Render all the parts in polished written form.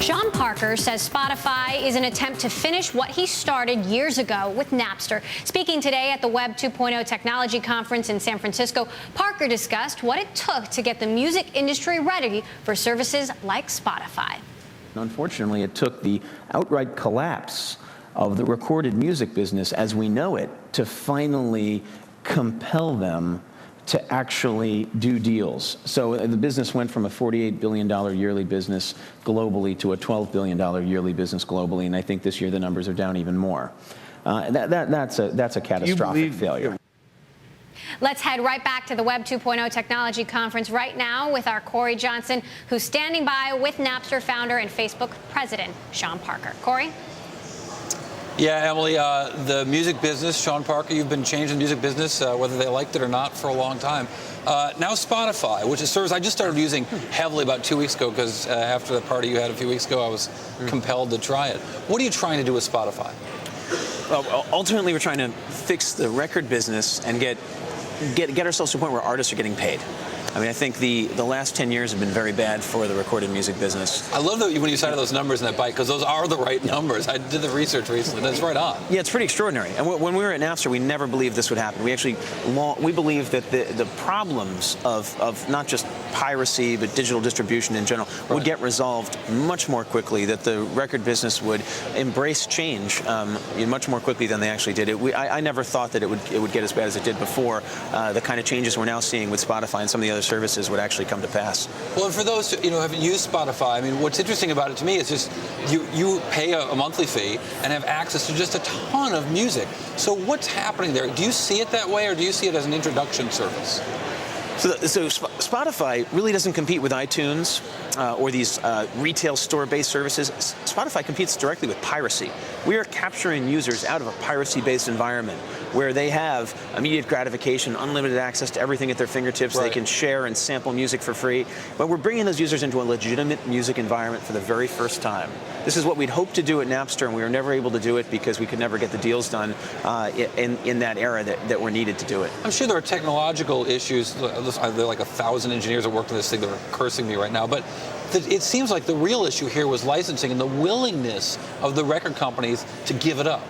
Sean Parker says Spotify is an attempt to finish what he started years ago with Napster. Speaking today at the Web 2.0 Technology Conference in San Francisco, Parker discussed what it took to get the music industry ready for services like Spotify. Unfortunately, it took the outright collapse of the recorded music business as we know it to finally compel them to actually do deals. So the business went from a $48 billion yearly business globally to a $12 billion yearly business globally, and I think this year the numbers are down even more. That's a catastrophic failure. Let's head right back to the Web 2.0 Technology Conference right now with our Cory Johnson, who's standing by with Napster founder and Facebook president, Sean Parker. Cory? Yeah, Emily, the music business, Sean Parker, you've been changing the music business, whether they liked it or not, for a long time. Now Spotify, which is service I just started using heavily about 2 weeks ago because after the party you had a few weeks ago, I was compelled to try it. What are you trying to do with Spotify? Well, ultimately, we're trying to fix the record business and get ourselves to a point where artists are getting paid. I mean, I think the last 10 years have been very bad for the recorded music business. I love that when you cited those numbers in that bite, because those are the right numbers. I did the research recently. That's right on. Yeah, it's pretty extraordinary. And when we were at Napster, we never believed this would happen. We believed that the problems of not just piracy, but digital distribution in general would get resolved much more quickly, that the record business would embrace change much more quickly than they actually did. I never thought that it would get as bad as it did before. The kind of changes we're now seeing with Spotify and some of the other services would actually come to pass. Well, and for those who haven't used Spotify, I mean, what's interesting about it to me is just you pay a monthly fee and have access to just a ton of music. So what's happening there? Do you see it that way, or do you see it as an introduction service? So Spotify really doesn't compete with iTunes or these retail store-based services. Spotify competes directly with piracy. We are capturing users out of a piracy-based environment where they have immediate gratification, unlimited access to everything at their fingertips. Right. They can share and sample music for free. But we're bringing those users into a legitimate music environment for the very first time. This is what we'd hoped to do at Napster, and we were never able to do it because we could never get the deals done in that era that were needed to do it. I'm sure there are technological issues. There are like 1,000 engineers that worked on this thing that are cursing me right now. But it seems like the real issue here was licensing and the willingness of the record companies to give it up.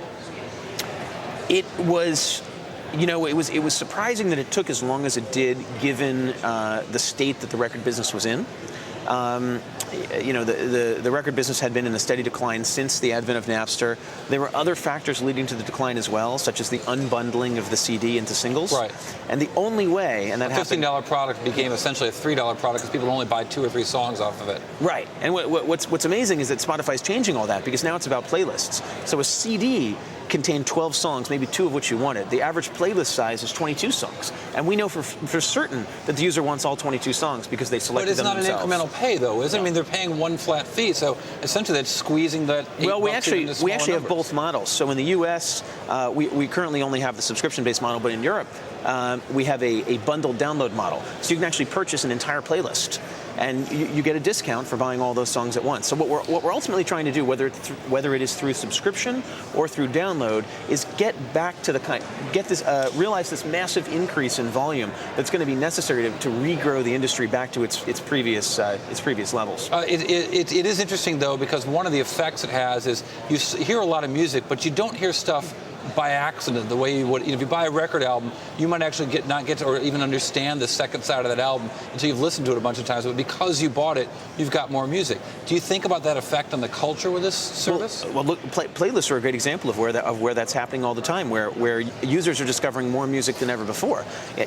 It was, it was surprising that it took as long as it did, given the state that the record business was in. The record business had been in a steady decline since the advent of Napster. There were other factors leading to the decline as well, such as the unbundling of the CD into singles. Right. And the only way, and that happened, $15 product became essentially a $3 product because people only buy 2 or 3 songs off of it. Right. And what's amazing is that Spotify's changing all that, because now it's about playlists. So a CD contained 12 songs, maybe 2 of which you wanted. The average playlist size is 22 songs. And we know for certain that the user wants all 22 songs because they selected them themselves. But it's not an incremental pay, though, is it? No. I mean, they're paying one flat fee, so essentially that's squeezing that $8 Well, we actually have numbers. both models. So in the U.S., we currently only have the subscription-based model, but in Europe, we have a bundled download model. So you can actually purchase an entire playlist, and you get a discount for buying all those songs at once. So what we're ultimately trying to do, whether it is through subscription or through download, is get back to realize this massive increase in volume that's going to be necessary to regrow the industry back to its previous levels. It is interesting, though, because one of the effects it has is you hear a lot of music, but you don't hear stuff by accident, the way you would. If you buy a record album, you might actually not get to, or even understand the second side of that album until you've listened to it a bunch of times. But because you bought it, you've got more music. Do you think about that effect on the culture with this service? Well, look, playlists are a great example of where that's happening all the time, where users are discovering more music than ever before.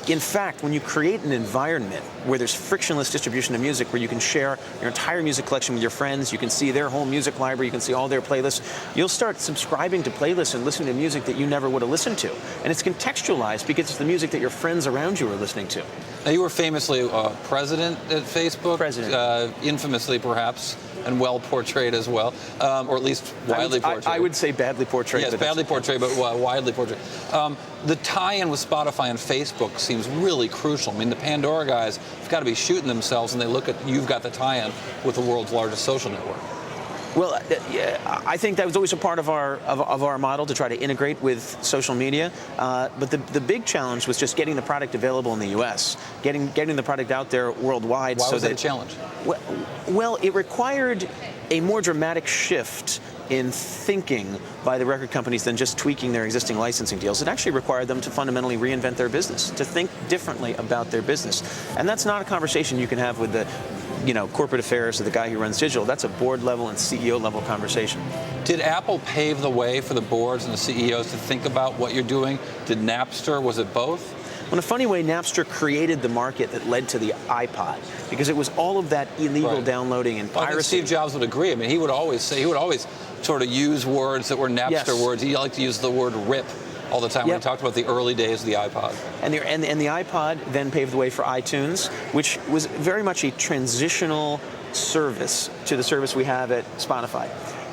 In fact, when you create an environment where there's frictionless distribution of music, where you can share your entire music collection with your friends, you can see their whole music library, you can see all their playlists, you'll start subscribing to playlists and listening to music that you never would have listened to. And it's contextualized because it's the music that your friends around you are listening to. Now, you were famously president at Facebook. President. Infamously, perhaps, and well portrayed as well, or at least widely portrayed. I would say badly portrayed. Yes, badly portrayed, but widely portrayed. The tie-in with Spotify and Facebook seems really crucial. I mean, the Pandora guys have got to be shooting themselves, and they look at, you've got the tie-in with the world's largest social network. Well, I think that was always a part of our model to try to integrate with social media. But the big challenge was just getting the product available in the U.S., getting the product out there worldwide. Why was that a challenge? Well, it required a more dramatic shift in thinking by the record companies than just tweaking their existing licensing deals. It actually required them to fundamentally reinvent their business, to think differently about their business. And that's not a conversation you can have with the corporate affairs of the guy who runs digital. That's a board level and CEO level conversation. Did Apple pave the way for the boards and the CEOs to think about what you're doing? Did Napster? Was it both? Well, in a funny way, Napster created the market that led to the iPod, because it was all of that illegal downloading and piracy. I think Steve Jobs would agree. I mean, he would always sort of use words that were Napster words. He liked to use the word rip all the time when he talked about the early days of the iPod. And the iPod then paved the way for iTunes, which was very much a transitional service to the service we have at Spotify.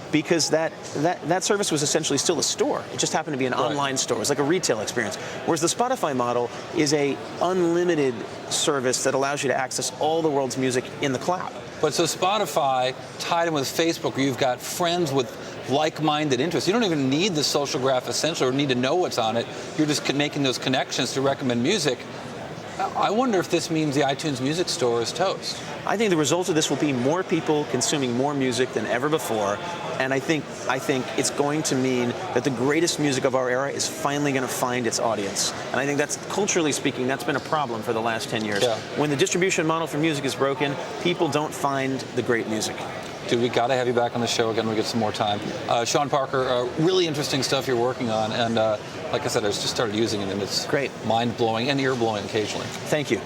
Because that service was essentially still a store. It just happened to be an online store. It was like a retail experience. Whereas the Spotify model is a unlimited service that allows you to access all the world's music in the cloud. But so Spotify tied in with Facebook, where you've got friends with like-minded interests. You don't even need the social graph essentially, or need to know what's on it. You're just making those connections to recommend music. I wonder if this means the iTunes Music Store is toast. I think the result of this will be more people consuming more music than ever before, and I think it's going to mean that the greatest music of our era is finally going to find its audience. And I think that's, culturally speaking, that's been a problem for the last 10 years. Yeah. When the distribution model for music is broken, people don't find the great music. Dude, we got to have you back on the show again when we get some more time. Sean Parker, really interesting stuff you're working on, and like I said, I just started using it, and it's great, mind-blowing and ear-blowing occasionally. Thank you.